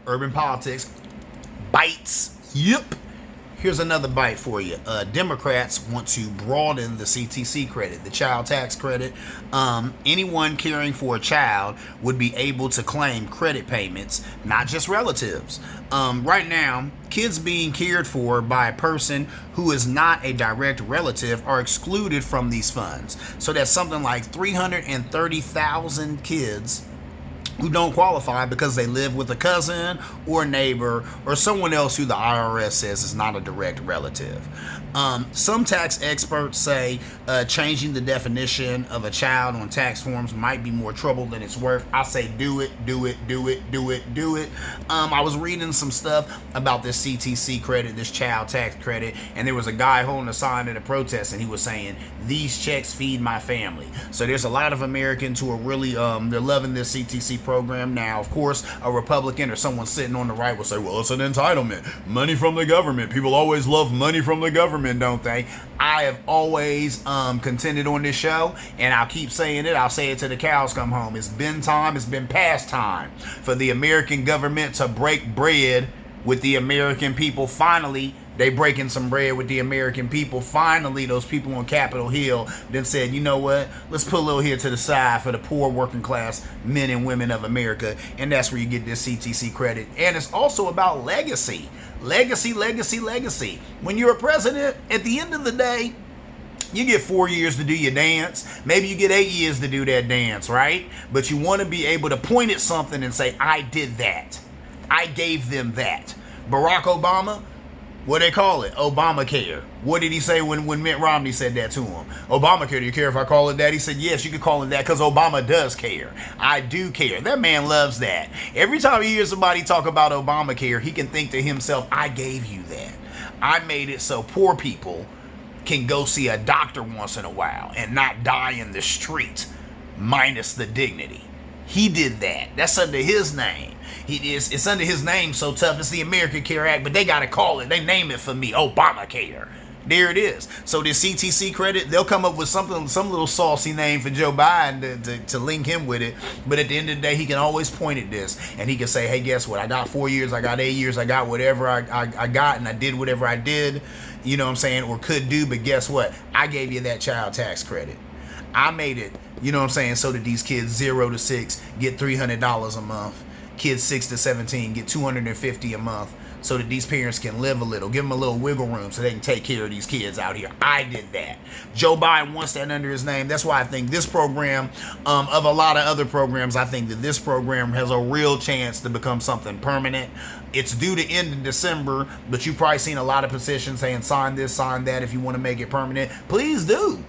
Urban Politics bites. Yep. Here's another bite for you. Democrats want to broaden the CTC credit, the child tax credit. Anyone caring for a child would be able to claim credit payments, not just relatives. Right now, kids being cared for by a person who is not a direct relative are excluded from these funds. So that's something like 330,000 kids who don't qualify because they live with a cousin or neighbor or someone else who the IRS says is not a direct relative. Some tax experts say changing the definition of a child on tax forms might be more trouble than it's worth. I say do it. I was reading some stuff about this CTC credit, this child tax credit, and there was a guy holding a sign at a protest, and he was saying, "These checks feed my family." So there's a lot of Americans who are really they're loving this CTC program. Now, of course, a Republican or someone sitting on the right will say, well, it's an entitlement. Money from the government. People always love money from the government, don't they? I have always contended on this show, and I'll keep saying it. I'll say it till the cows come home. It's been time. It's been past time for the American government to break bread with the American people. Finally, they breaking some bread with the American people. Finally, those people on Capitol Hill then said, you know what? Let's put a little here to the side for the poor working class men and women of America. And that's where you get this CTC credit. And it's also about legacy. Legacy. When you're a president, at the end of the day, you get 4 years to do your dance. Maybe you get 8 years to do that dance, right? But you want to be able to point at something and say, I did that. I gave them that. Barack Obama, what they call it? Obamacare. What did he say when Mitt Romney said that to him? Obamacare, do you care if I call it that? He said, yes, you can call it that because Obama does care. I do care. That man loves that. Every time he hears somebody talk about Obamacare, he can think to himself, I gave you that. I made it so poor people can go see a doctor once in a while and not die in the street minus the dignity. He did that. That's under his name. It's under his name so tough. It's the American Care Act, but they got to call it. They name it for me. Obamacare. There it is. So this CTC credit, they'll come up with some little saucy name for Joe Biden to link him with it. But at the end of the day, he can always point at this and he can say, hey, guess what? I got 4 years. I got 8 years. I got whatever I got, and I did whatever I did, you know what I'm saying, or could do. But guess what? I gave you that child tax credit. I made it, you know what I'm saying, so that these kids 0 to 6 get $300 a month. Kids 6 to 17 get $250 a month, so that these parents can live a little, give them a little wiggle room so they can take care of these kids out here. I did that. Joe Biden wants that under his name. That's why I think this program, of a lot of other programs, I think that this program has a real chance to become something permanent. It's due to end in December, but you've probably seen a lot of petitions saying sign this, sign that if you want to make it permanent. Please do.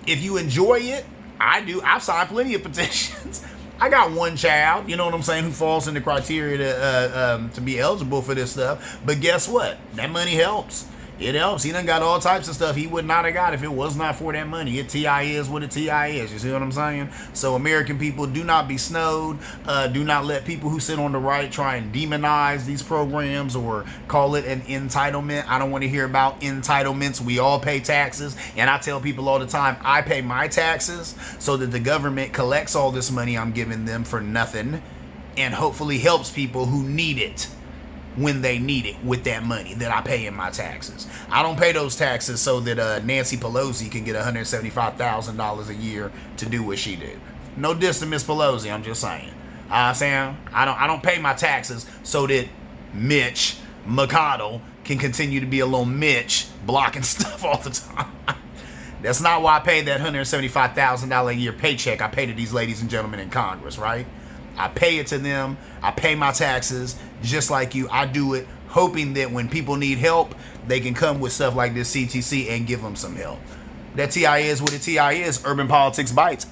If you enjoy it, I do. I've signed plenty of petitions. I got one child, you know what I'm saying, who falls in the criteria to be eligible for this stuff. But guess what? That money helps. It helps. He done got all types of stuff he would not have got if it was not for that money. It TI is what a TI is. You see what I'm saying? So American people, do not be snowed. Do not let people who sit on the right try and demonize these programs or call it an entitlement. I don't want to hear about entitlements. We all pay taxes. And I tell people all the time, I pay my taxes so that the government collects all this money I'm giving them for nothing and hopefully helps people who need it when they need it with that money that I pay in my taxes. I don't pay those taxes so that Nancy Pelosi can get $175,000 a year to do what she did. No diss to Miss Pelosi, I'm just saying. I don't pay my taxes so that Mitch McConnell can continue to be a little Mitch blocking stuff all the time. That's not why I pay that $175,000 a year paycheck I pay to these ladies and gentlemen in Congress, right? I pay it to them. I pay my taxes just like you. I do it hoping that when people need help, they can come with stuff like this CTC and give them some help. That TI is what a TI is. Urban Politics Bites.